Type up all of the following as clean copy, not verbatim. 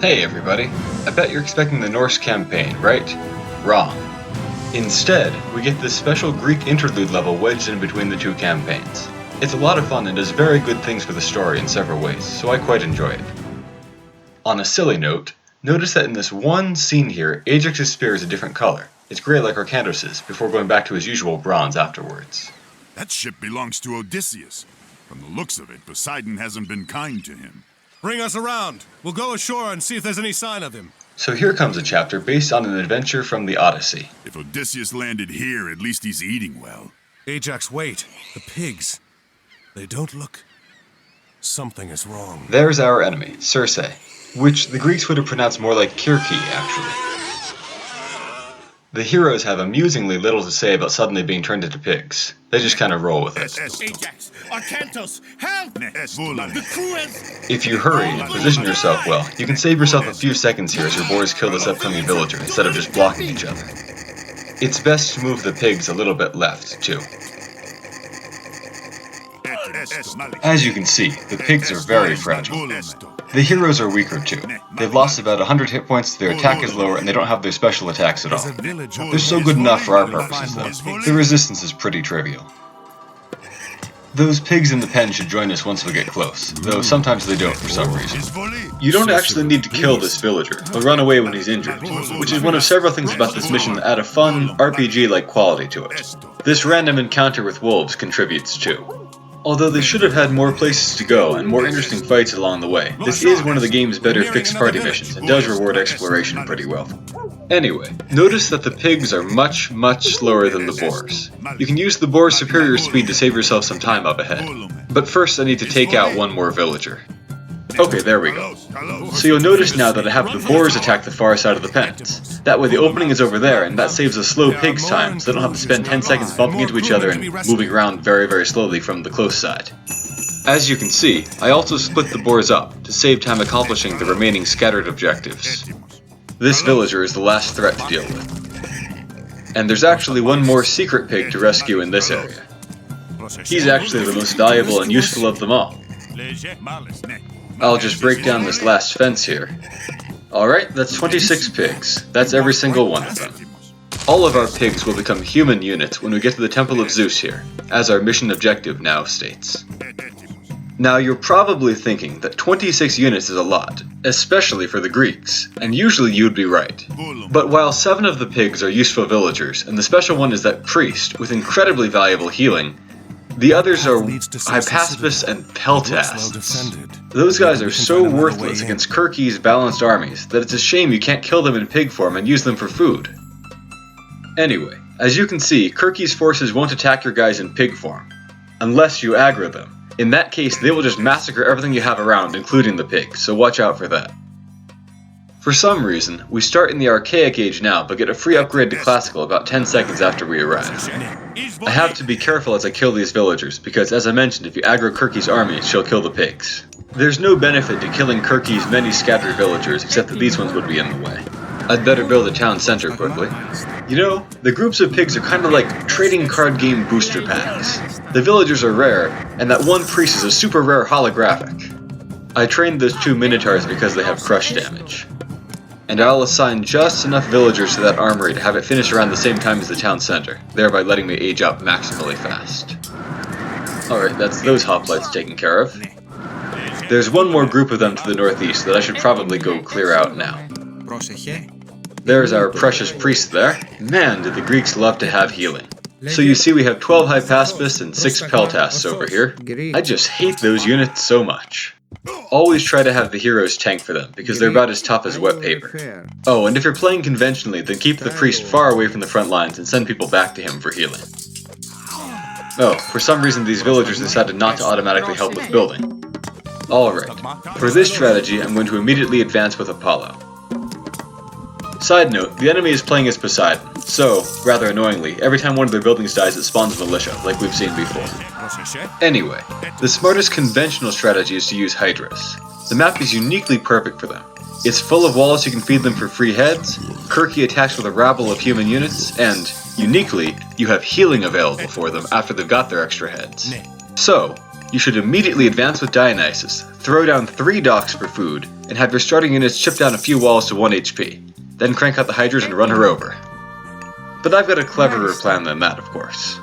Hey everybody, I bet you're expecting the Norse campaign, right? Wrong. Instead, we get this special Greek interlude level wedged in between the two campaigns. It's a lot of fun and does very good things for the story in several ways, so I quite enjoy it. On a silly note, notice that in this one scene here, Ajax's spear is a different color. It's grey like Orcandos's, before going back to his usual bronze afterwards. That ship belongs to Odysseus. From the looks of it, Poseidon hasn't been kind to him. Bring us around. We'll go ashore and see if there's any sign of him. So here comes a chapter based on an adventure from the Odyssey. If Odysseus landed here, at least he's eating well. Ajax, wait. The pigs. They don't look... Something is wrong. There's our enemy, Circe, which the Greeks would have pronounced more like Kirki, actually. The heroes have amusingly little to say about suddenly being turned into pigs. They just kind of roll with it. Ajax! Arcantos! Help! The crew is... If you hurry and position yourself well, you can save yourself a few seconds here as your boys kill this upcoming villager instead of just blocking each other. It's best to move the pigs a little bit left, too. As you can see, the pigs are very fragile. The heroes are weaker too. They've lost about 100 hit points, their attack is lower, and they don't have their special attacks at all. They're still good enough for our purposes though. The resistance is pretty trivial. Those pigs in the pen should join us once we get close, though sometimes they don't for some reason. You don't actually need to kill this villager, he'll run away when he's injured, which is one of several things about this mission that add a fun, RPG-like quality to it. This random encounter with wolves contributes too. Although they should have had more places to go and more interesting fights along the way, this is one of the game's better fixed party missions and does reward exploration pretty well. Anyway, notice that the pigs are much slower than the boars. You can use the boar's superior speed to save yourself some time up ahead. But first I need to take out one more villager. Okay, there we go. So you'll notice now that I have the boars attack the far side of the pens. That way the opening is over there, and that saves the slow pigs time, so they don't have to spend 10 seconds bumping into each other and moving around very slowly from the close side. As you can see, I also split the boars up, to save time accomplishing the remaining scattered objectives. This villager is the last threat to deal with. And there's actually one more secret pig to rescue in this area. He's actually the most valuable and useful of them all. I'll just break down this last fence here. Alright, that's 26 pigs. That's every single one of them. All of our pigs will become human units when we get to the Temple of Zeus here, as our mission objective now states. Now you're probably thinking that 26 units is a lot, especially for the Greeks, and usually you'd be right. But while 7 of the pigs are useful villagers, and the special one is that priest with incredibly valuable healing, the others are Hypaspis and Peltas. Those guys are so worthless against Kirki's balanced armies that it's a shame you can't kill them in pig form and use them for food. Anyway, as you can see, Kirki's forces won't attack your guys in pig form, unless you aggro them. In that case, they will just massacre everything you have around, including the pigs, so watch out for that. For some reason, we start in the Archaic Age now, but get a free upgrade to Classical about 10 seconds after we arrive. I have to be careful as I kill these villagers, because as I mentioned, if you aggro Kirki's army, she'll kill the pigs. There's no benefit to killing Kirki's many scattered villagers, except that these ones would be in the way. I'd better build a town center quickly. You know, the groups of pigs are kind of like trading card game booster packs. The villagers are rare, and that one priest is a super rare holographic. I trained those 2 minotaurs because they have crush damage. And I'll assign just enough villagers to that armory to have it finish around the same time as the town center, thereby letting me age up maximally fast. Alright, that's those hoplites taken care of. There's one more group of them to the northeast that I should probably go clear out now. There's our precious priest there. Man, did the Greeks love to have healing. So you see we have 12 Hypaspis and 6 Peltas over here. I just hate those units so much. Always try to have the heroes tank for them, because they're about as tough as wet paper. Oh, and if you're playing conventionally, then keep the priest far away from the front lines and send people back to him for healing. Oh, for some reason these villagers decided not to automatically help with building. Alright, for this strategy I'm going to immediately advance with Apollo. Side note, the enemy is playing as Poseidon, so, rather annoyingly, every time one of their buildings dies it spawns militia, like we've seen before. Anyway, the smartest conventional strategy is to use Hydras. The map is uniquely perfect for them. It's full of walls you can feed them for free heads, Kirki attacks with a rabble of human units, and, uniquely, you have healing available for them after they've got their extra heads. So, you should immediately advance with Dionysus, throw down 3 docks for food, and have your starting units chip down a few walls to 1 HP. Then crank out the Hydras and run her over. But I've got a cleverer plan than that, of course.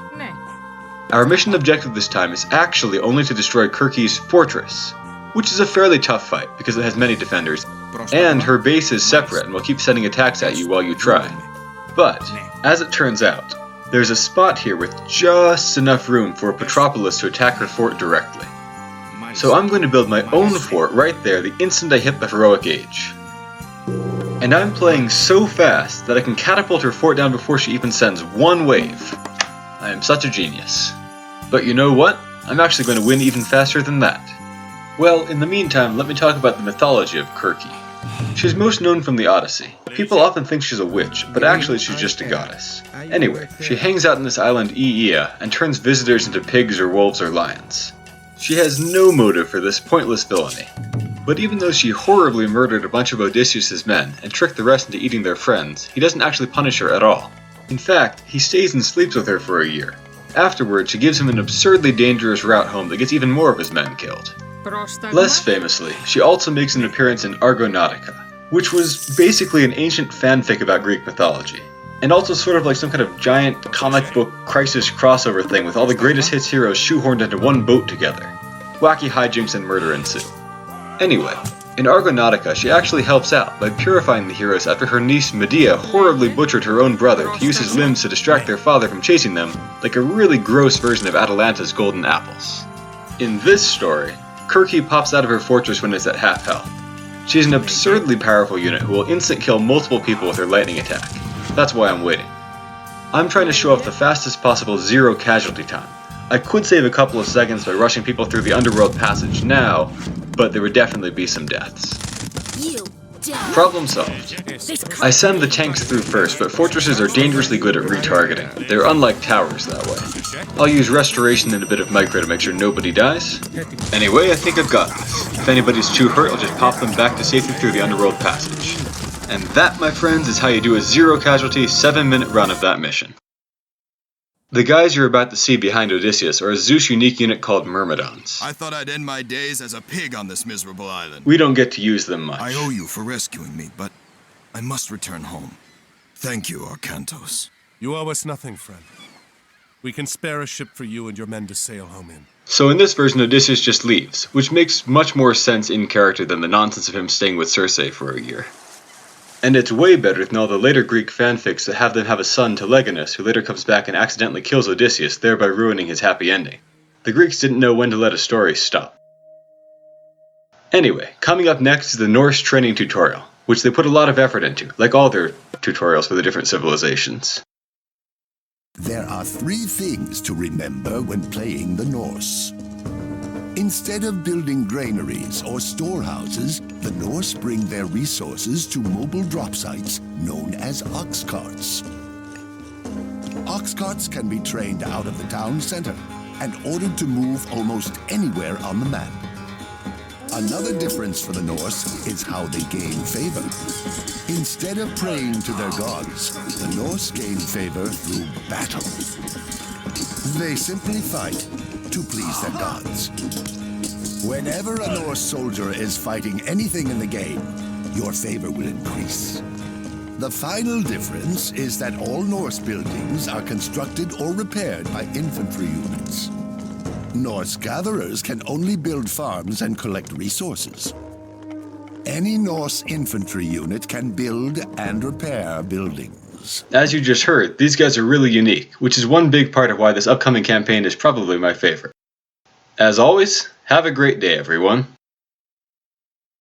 Our mission objective this time is actually only to destroy Kirky's fortress, which is a fairly tough fight because it has many defenders, and her base is separate and will keep sending attacks at you while you try. But, as it turns out, there's a spot here with just enough room for a Petropolis to attack her fort directly. So I'm going to build my own fort right there the instant I hit the heroic age. And I'm playing so fast that I can catapult her fort down before she even sends 1 wave. I am such a genius. But you know what? I'm actually going to win even faster than that. Well, in the meantime, let me talk about the mythology of Kirky. She's most known from the Odyssey. People often think she's a witch, but actually she's just a goddess. Anyway, she hangs out in this island Aea and turns visitors into pigs or wolves or lions. She has no motive for this pointless villainy. But even though she horribly murdered a bunch of Odysseus' men and tricked the rest into eating their friends, he doesn't actually punish her at all. In fact, he stays and sleeps with her for a year. Afterwards, she gives him an absurdly dangerous route home that gets even more of his men killed. Less famously, she also makes an appearance in Argonautica, which was basically an ancient fanfic about Greek mythology, and also sort of like some kind of giant comic book crisis crossover thing with all the greatest hits heroes shoehorned into one boat together. Wacky hijinks and murder ensue. Anyway, in Argonautica, she actually helps out by purifying the heroes after her niece Medea horribly butchered her own brother to use his limbs to distract their father from chasing them, like a really gross version of Atalanta's golden apples. In this story, Kirky pops out of her fortress when it's at half health. She's an absurdly powerful unit who will instant kill multiple people with her lightning attack. That's why I'm waiting. I'm trying to show off the fastest possible 0 casualty time. I could save a couple of seconds by rushing people through the underworld passage now, but there would definitely be some deaths. Problem solved. I send the tanks through first, but fortresses are dangerously good at retargeting. They're unlike towers that way. I'll use restoration and a bit of micro to make sure nobody dies. Anyway, I think I've got this. If anybody's too hurt, I'll just pop them back to safety through the underworld passage. And that, my friends, is how you do a 0 casualty, 7-minute run of that mission. The guys you're about to see behind Odysseus are a Zeus unique unit called Myrmidons. I thought I'd end my days as a pig on this miserable island. We don't get to use them much. I owe you for rescuing me, but I must return home. Thank you, Arkantos. You owe us nothing, friend. We can spare a ship for you and your men to sail home in. So in this version, Odysseus just leaves, which makes much more sense in character than the nonsense of him staying with Circe for a year. And it's way better than all the later Greek fanfics that have them have a son, Telegonus, who later comes back and accidentally kills Odysseus, thereby ruining his happy ending. The Greeks didn't know when to let a story stop. Anyway, coming up next is the Norse training tutorial, which they put a lot of effort into, like all their tutorials for the different civilizations. There are 3 things to remember when playing the Norse. Instead of building granaries or storehouses, the Norse bring their resources to mobile drop sites known as ox carts. Ox carts can be trained out of the town center and ordered to move almost anywhere on the map. Another difference for the Norse is how they gain favor. Instead of praying to their gods, the Norse gain favor through battle. They simply fight to please their gods. Whenever a Norse soldier is fighting anything in the game, your favor will increase. The final difference is that all Norse buildings are constructed or repaired by infantry units. Norse gatherers can only build farms and collect resources. Any Norse infantry unit can build and repair buildings. As you just heard, these guys are really unique, which is one big part of why this upcoming campaign is probably my favorite. As always, have a great day, everyone.